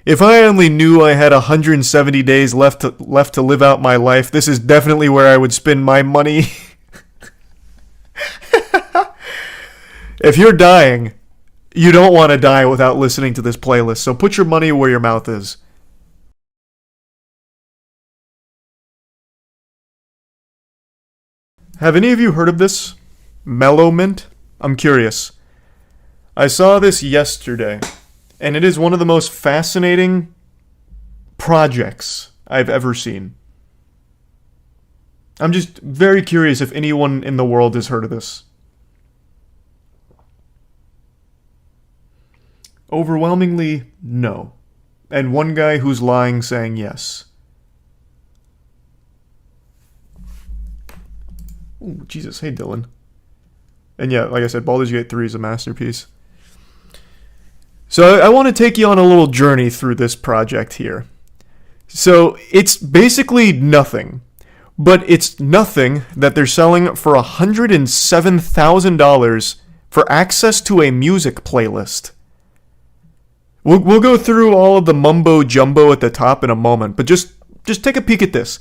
If I only knew I had 170 days left to live out my life, this is definitely where I would spend my money. If you're dying, you don't want to die without listening to this playlist, so put your money where your mouth is. Have any of you heard of this? MELOMINT? I'm curious. I saw this yesterday, and it is one of the most fascinating projects I've ever seen. I'm just very curious if anyone in the world has heard of this. Overwhelmingly, no. And one guy who's lying saying yes. Ooh, Jesus. Hey, Dylan. And yeah, like I said, Baldur's Gate 3 is a masterpiece. So I want to take you on a little journey through this project here. So it's basically nothing. But it's nothing that they're selling for $107,000 for access to a music playlist. We'll go through all of the mumbo jumbo at the top in a moment, but just take a peek at this.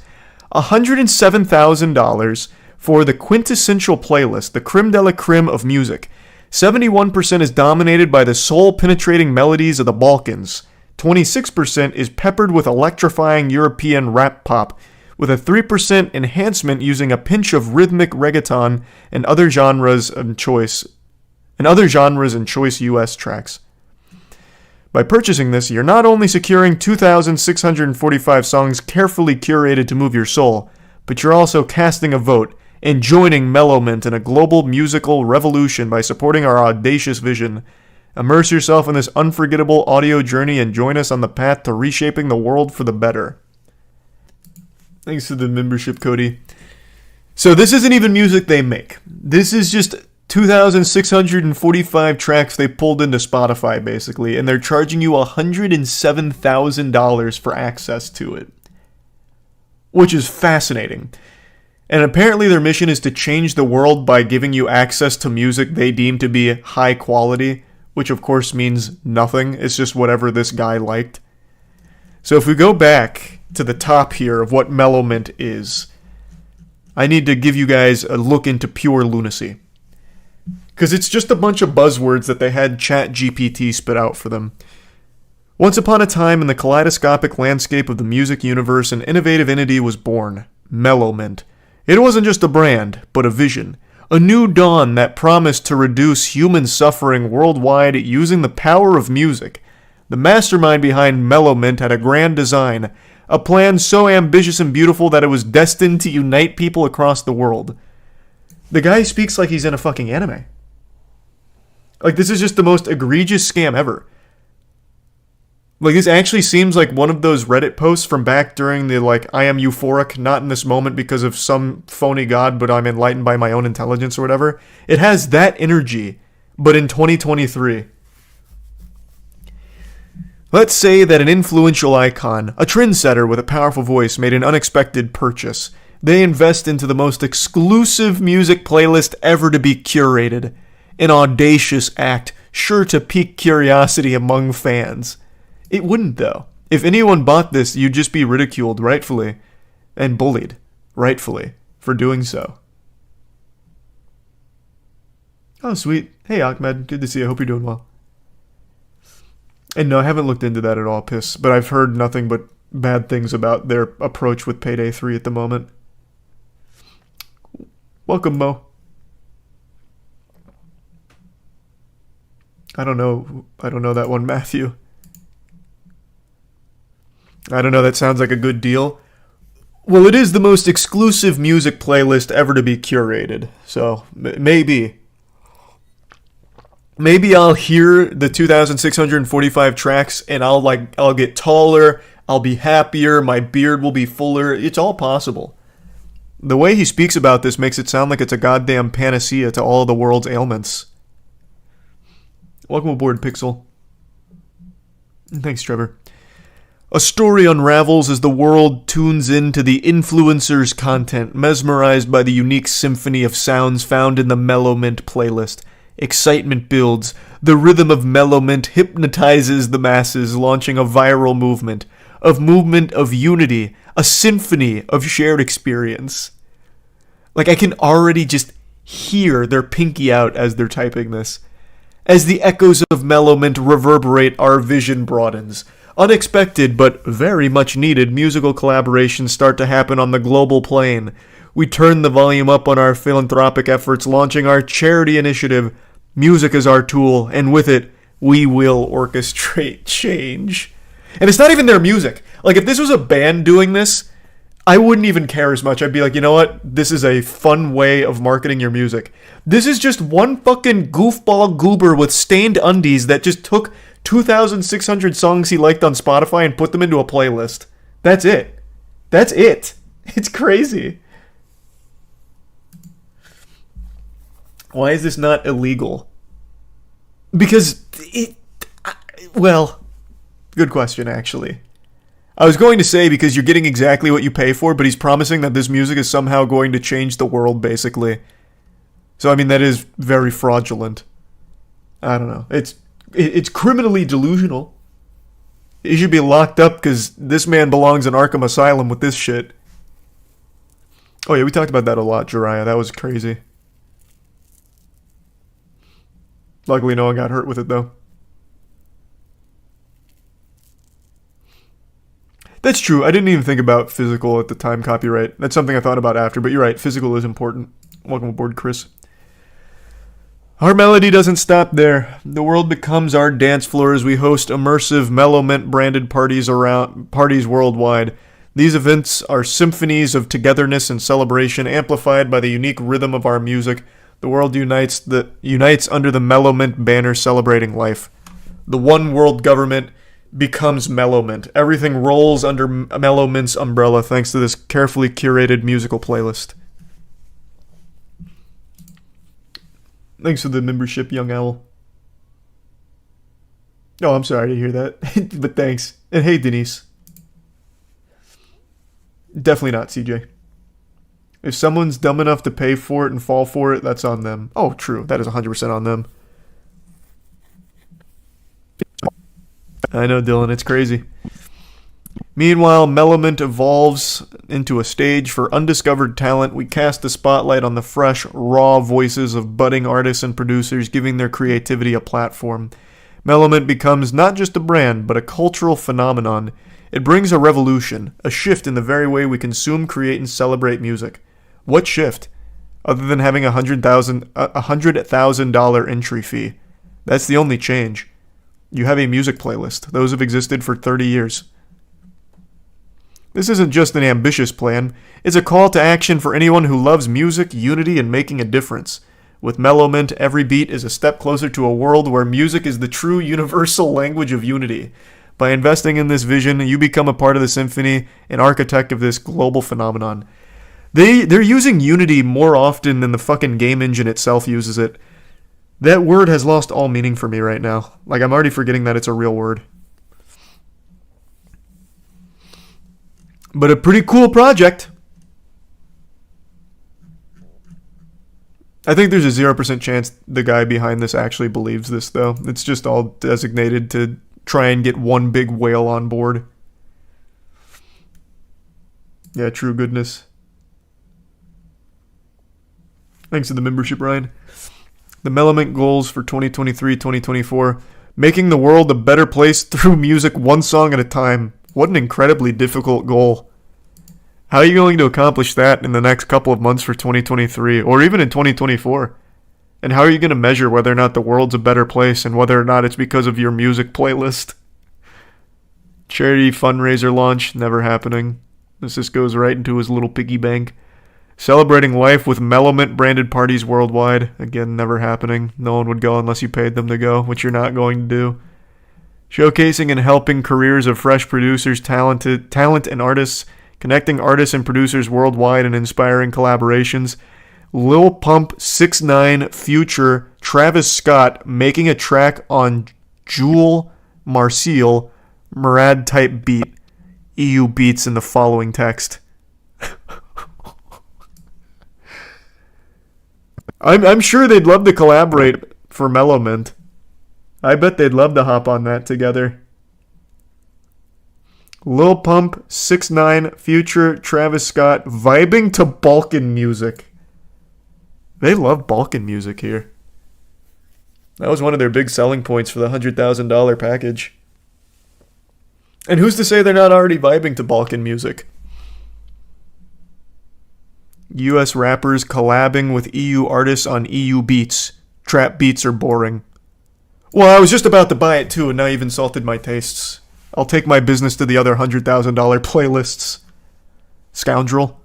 $107,000 for the quintessential playlist, the creme de la creme of music. 71% is dominated by the soul-penetrating melodies of the Balkans. 26% is peppered with electrifying European rap pop, with a 3% enhancement using a pinch of rhythmic reggaeton and other genres and choice US tracks. By purchasing this, you're not only securing 2,645 songs carefully curated to move your soul, but you're also casting a vote and joining MELOMINT in a global musical revolution by supporting our audacious vision. Immerse yourself in this unforgettable audio journey and join us on the path to reshaping the world for the better. Thanks to the membership, Cody. So this isn't even music they make. This is just 2,645 tracks they pulled into Spotify, basically, and they're charging you $107,000 for access to it. Which is fascinating. And apparently their mission is to change the world by giving you access to music they deem to be high quality, which of course means nothing. It's just whatever this guy liked. So if we go back to the top here of what MELOMINT is, I need to give you guys a look into pure lunacy. Because it's just a bunch of buzzwords that they had ChatGPT spit out for them. Once upon a time, in the kaleidoscopic landscape of the music universe, an innovative entity was born, MELOMINT. It wasn't just a brand, but a vision. A new dawn that promised to reduce human suffering worldwide using the power of music. The mastermind behind MELOMINT had a grand design, a plan so ambitious and beautiful that it was destined to unite people across the world. The guy speaks like he's in a fucking anime. Like, this is just the most egregious scam ever. Like, this actually seems like one of those Reddit posts from back during the, I am euphoric, not in this moment because of some phony god, but I'm enlightened by my own intelligence or whatever. It has that energy, but in 2023. Let's say that an influential icon, a trendsetter with a powerful voice, made an unexpected purchase. They invest into the most exclusive music playlist ever to be curated. An audacious act, sure to pique curiosity among fans. It wouldn't, though. If anyone bought this, you'd just be ridiculed, rightfully, and bullied, rightfully, for doing so. Oh, sweet. Hey, Ahmed. Good to see you. I hope you're doing well. And no, I haven't looked into that at all, Piss, but I've heard nothing but bad things about their approach with Payday 3 at the moment. Welcome, Mo. I don't know that one, Matthew. I don't know, that sounds like a good deal. Well, it is the most exclusive music playlist ever to be curated, so maybe I'll hear the 2,645 tracks and I'll get taller, I'll be happier, my beard will be fuller. It's all possible. The way he speaks about this makes it sound like it's a goddamn panacea to all the world's ailments. Welcome aboard, Pixel. Thanks, Trevor. A story unravels as the world tunes into the influencer's content, mesmerized by the unique symphony of sounds found in the MELOMINT playlist. Excitement builds. The rhythm of MELOMINT hypnotizes the masses, launching a viral movement of unity, a symphony of shared experience. Like, I can already just hear their pinky out as they're typing this. As the echoes of MELOMINT reverberate, our vision broadens. Unexpected but very much needed musical collaborations start to happen on the global plane. We turn the volume up on our philanthropic efforts, launching our charity initiative. Music is our tool, and with it, we will orchestrate change. And it's not even their music. Like, if this was a band doing this, I wouldn't even care as much. I'd be like, you know what? This is a fun way of marketing your music. This is just one fucking goofball goober with stained undies that just took 2,600 songs he liked on Spotify and put them into a playlist. That's it. That's it. It's crazy. Why is this not illegal? Because well, good question, actually. I was going to say because you're getting exactly what you pay for, but he's promising that this music is somehow going to change the world, basically. So, I mean, that is very fraudulent. I don't know. It's criminally delusional. He should be locked up because this man belongs in Arkham Asylum with this shit. Oh, yeah, we talked about that a lot, Jiraiya. That was crazy. Luckily, no one got hurt with it, though. That's true. I didn't even think about physical at the time copyright. That's something I thought about after, but you're right. Physical is important. Welcome aboard, Chris. Our melody doesn't stop there. The world becomes our dance floor as we host immersive MELOMINT branded parties worldwide. These events are symphonies of togetherness and celebration, amplified by the unique rhythm of our music. The world unites under the MELOMINT banner celebrating life. The one world government becomes MELOMINT. Everything rolls under MELOMINT's umbrella thanks to this carefully curated musical playlist. Thanks for the membership, Young Owl. Oh, I'm sorry to hear that, but thanks. And hey, Denise. Definitely not, CJ. If someone's dumb enough to pay for it and fall for it, that's on them. Oh, true. That is 100% on them. I know, Dylan. It's crazy. Meanwhile, MELOMINT evolves into a stage for undiscovered talent. We cast the spotlight on the fresh, raw voices of budding artists and producers, giving their creativity a platform. MELOMINT becomes not just a brand, but a cultural phenomenon. It brings a revolution, a shift in the very way we consume, create, and celebrate music. What shift? Other than having a $100,000 entry fee. That's the only change. You have a music playlist. Those have existed for 30 years. This isn't just an ambitious plan. It's a call to action for anyone who loves music, unity, and making a difference. With MELOMINT, every beat is a step closer to a world where music is the true universal language of unity. By investing in this vision, you become a part of the symphony, an architect of this global phenomenon. They're using unity more often than the fucking game engine itself uses it. That word has lost all meaning for me right now. Like, I'm already forgetting that it's a real word. But a pretty cool project. I think there's a 0% chance the guy behind this actually believes this, though. It's just all designated to try and get one big whale on board. Yeah, true goodness. Thanks to the membership, Ryan. The MELOMINT goals for 2023-2024. Making the world a better place through music one song at a time. What an incredibly difficult goal. How are you going to accomplish that in the next couple of months for 2023, or even in 2024? And how are you going to measure whether or not the world's a better place and whether or not it's because of your music playlist? Charity fundraiser launch, never happening. This just goes right into his little piggy bank. Celebrating life with MELOMINT branded parties worldwide, again, never happening. No one would go unless you paid them to go, which you're not going to do. Showcasing and helping careers of fresh producers, talent and artists, connecting artists and producers worldwide and inspiring collaborations. Lil Pump, 6ix9ine, Future, Travis Scott making a track on Jewel Marcel, Murad type beat. EU beats in the following text. I'm sure they'd love to collaborate for MELOMINT. I bet they'd love to hop on that together. Lil Pump, 6ix9ine, Future, Travis Scott, vibing to Balkan music. They love Balkan music here. That was one of their big selling points for the $100,000 package. And who's to say they're not already vibing to Balkan music? US rappers collabing with EU artists on EU beats. Trap beats are boring. Well, I was just about to buy it too, and now you've insulted my tastes. I'll take my business to the other $100,000 playlists. Scoundrel.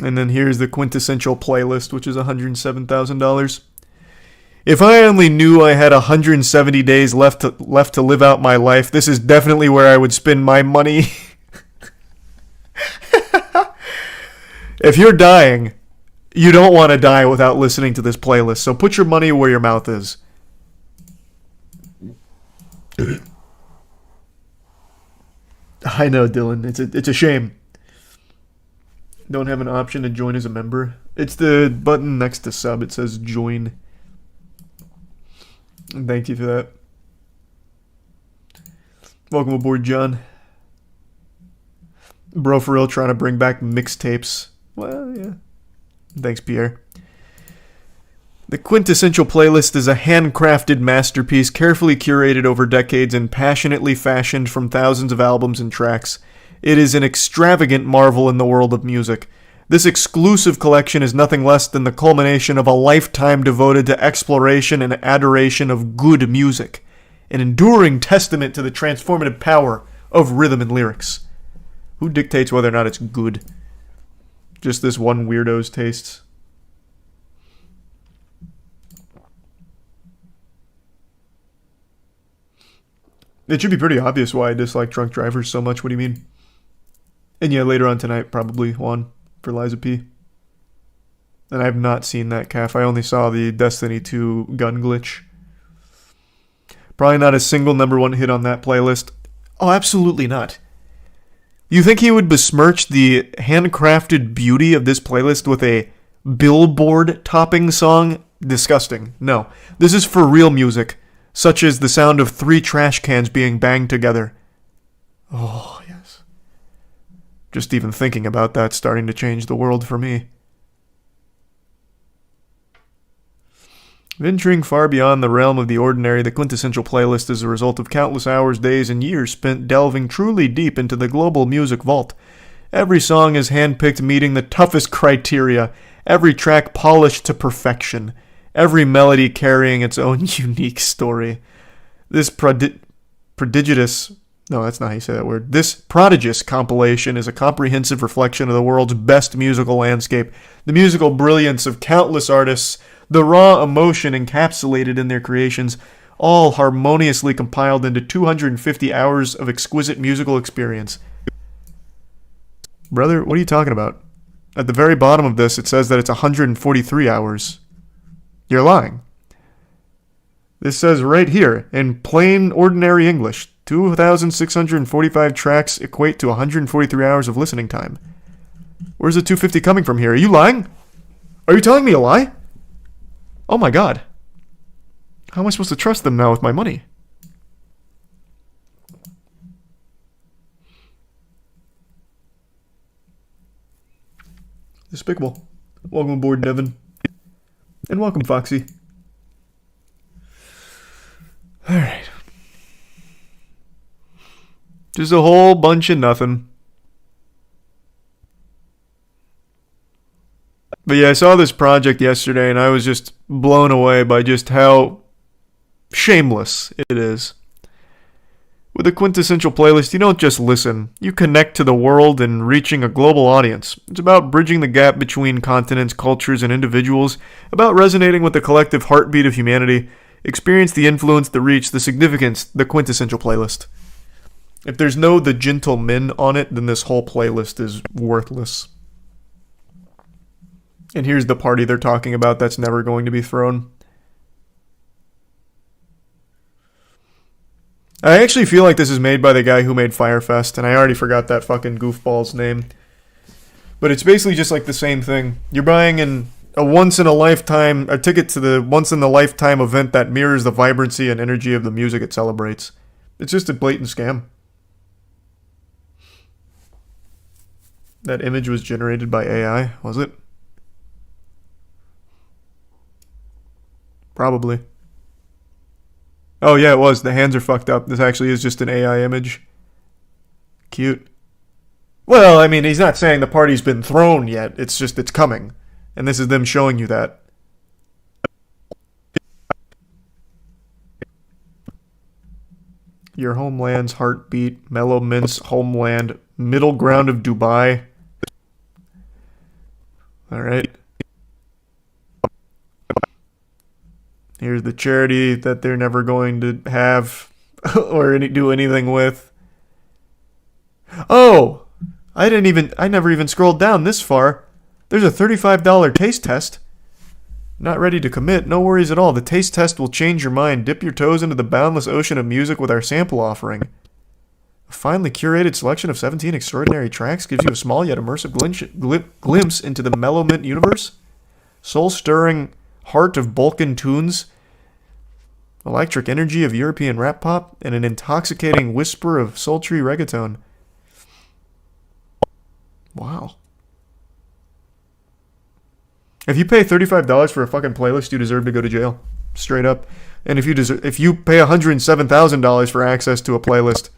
And then here's the quintessential playlist, which is $107,000. If I only knew I had 170 days left to live out my life, this is definitely where I would spend my money. If you're dying, you don't want to die without listening to this playlist, so put your money where your mouth is. I know, Dylan. It's a shame. Don't have an option to join as a member. It's the button next to sub. It says join. Thank you for that. Welcome aboard, John. Bro, for real, trying to bring back mixtapes. Well, yeah. Thanks, Pierre. The quintessential playlist is a handcrafted masterpiece carefully curated over decades and passionately fashioned from thousands of albums and tracks. It is an extravagant marvel in the world of music. This exclusive collection is nothing less than the culmination of a lifetime devoted to exploration and adoration of good music, an enduring testament to the transformative power of rhythm and lyrics. Who dictates whether or not it's good? Just this one weirdo's tastes. It should be pretty obvious why I dislike drunk drivers so much. What do you mean? And yeah, later on tonight, probably Juan for Liza P. And I have not seen that calf. I only saw the Destiny 2 gun glitch. Probably not a single #1 hit on that playlist. Oh, absolutely not. You think he would besmirch the handcrafted beauty of this playlist with a Billboard topping song? Disgusting. No. This is for real music, such as the sound of 3 trash cans being banged together. Oh, yes. Just even thinking about that starting to change the world for me. Venturing far beyond the realm of the ordinary, the quintessential playlist is a result of countless hours, days, and years spent delving truly deep into the global music vault. Every song is handpicked, meeting the toughest criteria, every track polished to perfection, every melody carrying its own unique story. This prodigious compilation is a comprehensive reflection of the world's best musical landscape, the musical brilliance of countless artists, the raw emotion encapsulated in their creations, all harmoniously compiled into 250 hours of exquisite musical experience. Brother, what are you talking about? At the very bottom of this, it says that it's 143 hours. You're lying. This says right here, in plain, ordinary English, 2,645 tracks equate to 143 hours of listening time. Where's the 250 coming from here? Are you lying? Are you telling me a lie? Oh my god. How am I supposed to trust them now with my money? Despicable. Welcome aboard, Devin. And welcome, Foxy. Alright. Just a whole bunch of nothing. But yeah, I saw this project yesterday and I was just blown away by just how shameless it is. With a quintessential playlist, you don't just listen. You connect to the world and reaching a global audience. It's about bridging the gap between continents, cultures, and individuals, about resonating with the collective heartbeat of humanity. Experience the influence, the reach, the significance, the quintessential playlist. If there's no The Gentlemen on it, then this whole playlist is worthless. And here's the party they're talking about that's never going to be thrown. I actually feel like this is made by the guy who made Firefest, and I already forgot that fucking goofball's name. But it's basically just like the same thing. You're buying a ticket to the once in a lifetime event that mirrors the vibrancy and energy of the music it celebrates. It's just a blatant scam. That image was generated by AI, was it? Probably. Oh yeah, it was. The hands are fucked up. This actually is just an AI image. Cute. Well, I mean, he's not saying the party's been thrown yet. It's just it's coming. And this is them showing you that. Your homeland's heartbeat, MELOMINT's homeland, middle ground of Dubai. Alright. Here's the charity that they're never going to have or do anything with. Oh! I never even scrolled down this far. There's a $35 taste test. Not ready to commit? No worries at all. The taste test will change your mind. Dip your toes into the boundless ocean of music with our sample offering. A finely curated selection of 17 extraordinary tracks gives you a small yet immersive glimpse into the MELOMINT universe. Soul-stirring heart of Balkan tunes, electric energy of European rap pop, and an intoxicating whisper of sultry reggaeton. Wow. If you pay $35 for a fucking playlist, you deserve to go to jail. Straight up. And if you pay $107,000 for access to a playlist,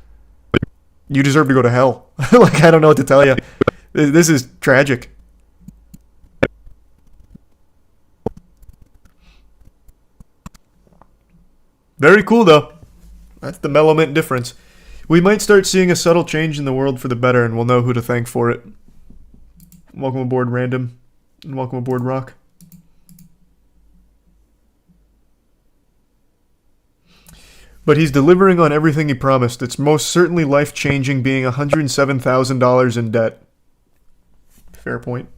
you deserve to go to hell. Like, I don't know what to tell you. This is tragic. Very cool, though. That's the MELOMINT difference. We might start seeing a subtle change in the world for the better, and we'll know who to thank for it. Welcome aboard, Random. And welcome aboard, Rock. But he's delivering on everything he promised. It's most certainly life-changing being $107,000 in debt. Fair point.